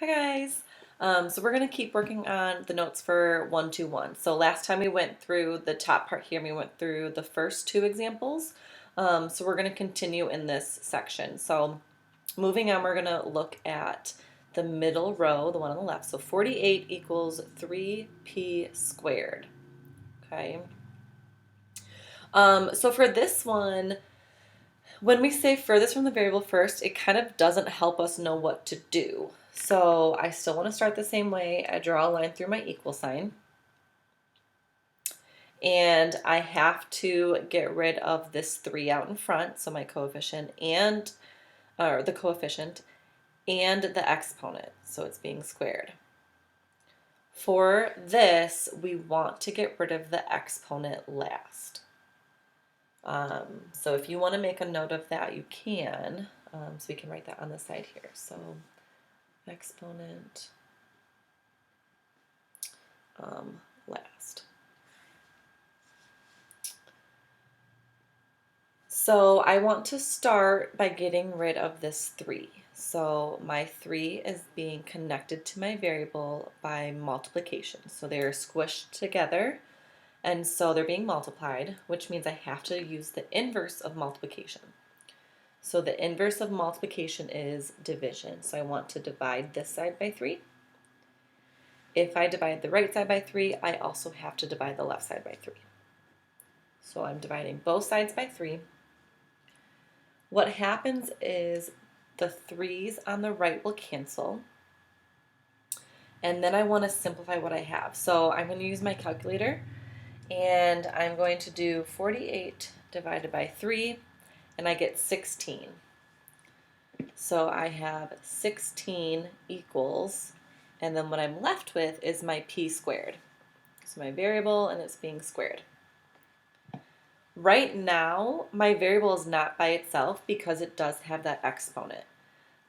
Hi guys. So we're going to keep working on the notes for 121. So last time we went through the top part here, we went through the first two examples. So we're going to continue in this section. So moving on, we're going to look at the middle row, the one on the left. So 48 equals 3p squared. Okay. So for this one, when we say furthest from the variable first, it kind of doesn't help us know what to do. So I still want to start the same way. I draw a line through my equal sign. And I have to get rid of this 3 out in front, so my coefficient and the coefficient and the exponent, so it's being squared. For this, we want to get rid of the exponent last. So if you want to make a note of that, you can. So we can write that on the side here. So exponent last. So I want to start by getting rid of this 3. So my 3 is being connected to my variable by multiplication. So they're squished together, and so they're being multiplied, which means I have to use the inverse of multiplication. So the inverse of multiplication is division. So I want to divide this side by 3. If I divide the right side by 3, I also have to divide the left side by 3. So I'm dividing both sides by 3. What happens is the 3's on the right will cancel. And then I want to simplify what I have. So I'm going to use my calculator, and I'm going to do 48 divided by 3, and I get 16. So I have 16 equals, and then what I'm left with is my p squared. So my variable, and it's being squared. Right now, my variable is not by itself because it does have that exponent.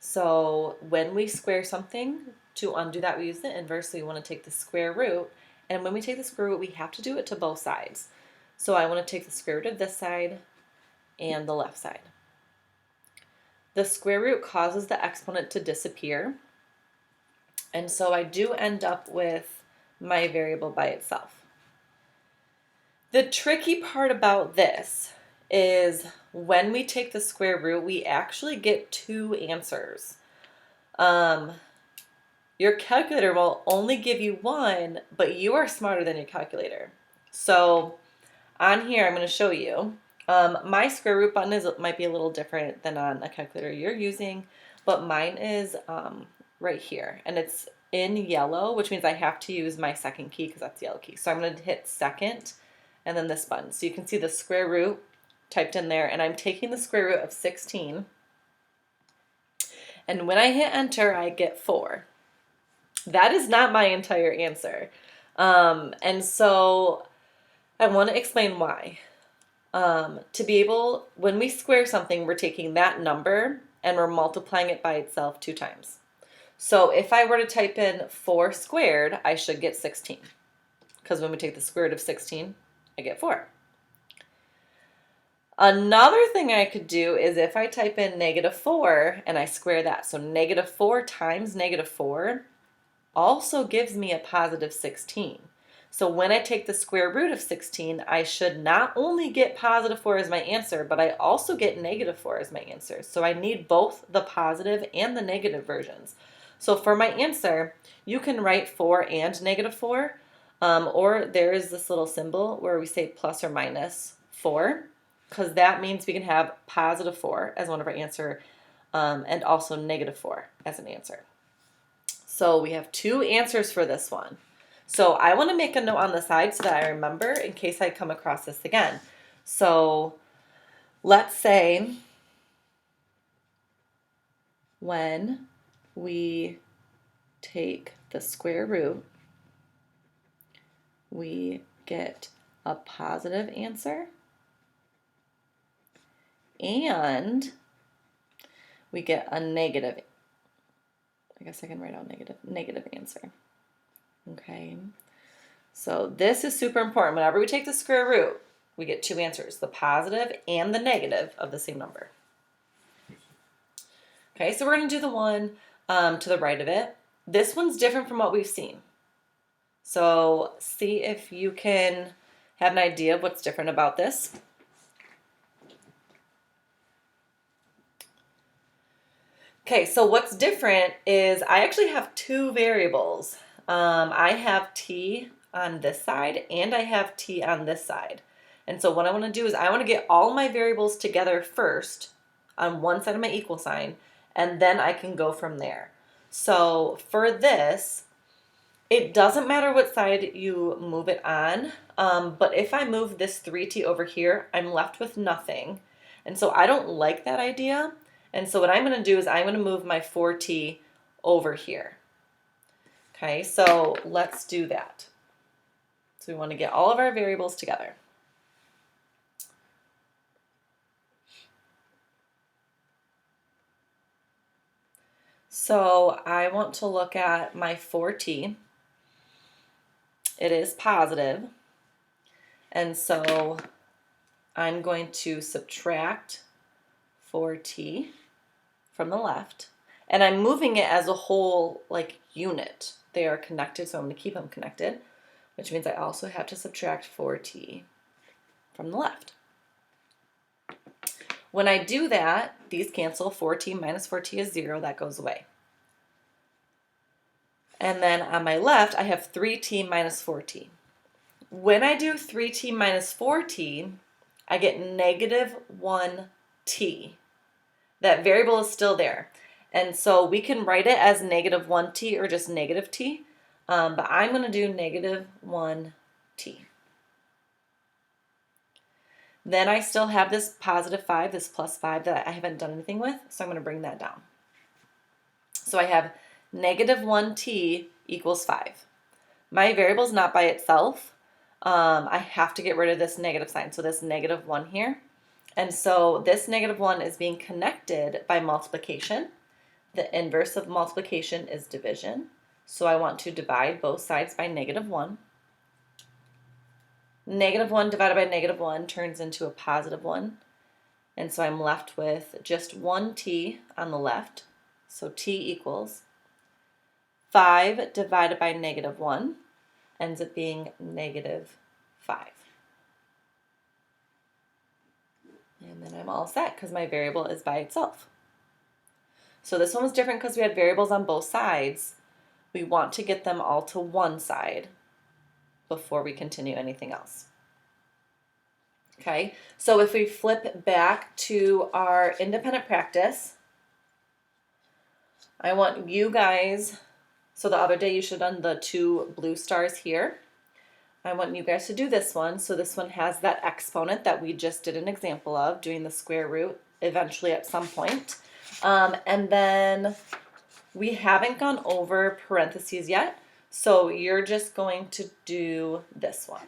So when we square something, to undo that, we use the inverse. So we want to take the square root. And when we take the square root, we have to do it to both sides. So I want to take the square root of this side and the left side. The square root causes the exponent to disappear. And so I do end up with my variable by itself. The tricky part about this is when we take the square root, we actually get 2 answers. Your calculator will only give you 1, but you are smarter than your calculator. So on here, I'm going to show you. My square root button might be a little different than on a calculator you're using, but mine is right here, and it's in yellow, which means I have to use my second key because that's the yellow key. So I'm going to hit second and then this button. So you can see the square root typed in there, and I'm taking the square root of 16. And when I hit enter, I get 4. That is not my entire answer. And so I want to explain why. To be able, when we square something, we're taking that number and we're multiplying it by itself 2 times. So if I were to type in 4 squared, I should get 16. Because when we take the square root of 16, I get 4. Another thing I could do is if I type in -4 and I square that. So -4 times -4 also gives me a positive 16. So when I take the square root of 16, I should not only get positive 4 as my answer, but I also get -4 as my answer. So I need both the positive and the negative versions. So for my answer, you can write 4 and -4, or there is this little symbol where we say plus or minus 4, because that means we can have positive 4 as one of our answer, and also -4 as an answer. So we have 2 answers for this one. So I want to make a note on the side so that I remember in case I come across this again. So let's say when we take the square root, we get a positive answer and we get a negative. I guess I can write out negative answer. Okay, so this is super important. Whenever we take the square root, we get 2 answers, the positive and the negative of the same number. Okay, so we're going to do the one to the right of it. This one's different from what we've seen. So see if you can have an idea of what's different about this. Okay, so what's different is I actually have two variables. I have t on this side and I have t on this side. And so what I want to do is I want to get all my variables together first on one side of my equal sign, and then I can go from there. So for this, it doesn't matter what side you move it on, but if I move this 3t over here, I'm left with nothing. And so I don't like that idea. And so what I'm going to do is I'm going to move my 4t over here. Okay, so let's do that. So we want to get all of our variables together. So I want to look at my 4t. It is positive. And so I'm going to subtract 4t from the left. And I'm moving it as a whole, like, unit. They are connected, so I'm going to keep them connected, which means I also have to subtract 4t from the left. When I do that, these cancel. 4t minus 4t is 0. That goes away. And then on my left, I have 3t minus 4t. When I do 3t minus 4t, I get negative 1t. That variable is still there. And so we can write it as negative 1t or just negative t, but I'm going to do negative 1t. Then I still have this positive 5, this plus 5 that I haven't done anything with, so I'm going to bring that down. So I have negative 1t equals 5. My variable is not by itself. I have to get rid of this negative sign, so this negative 1 here. And so this negative 1 is being connected by multiplication. The inverse of multiplication is division. So I want to divide both sides by negative 1. Negative 1 divided by negative 1 turns into a positive 1. And so I'm left with just 1t on the left. So t equals 5 divided by negative 1 ends up being negative 5. And then I'm all set because my variable is by itself. So this one was different because we had variables on both sides. We want to get them all to one side before we continue anything else. Okay, so if we flip back to our independent practice, I want you guys, so the other day you should have done the 2 blue stars here. I want you guys to do this one. So this one has that exponent that we just did an example of, doing the square root eventually at some point. And then we haven't gone over parentheses yet, so you're just going to do this one.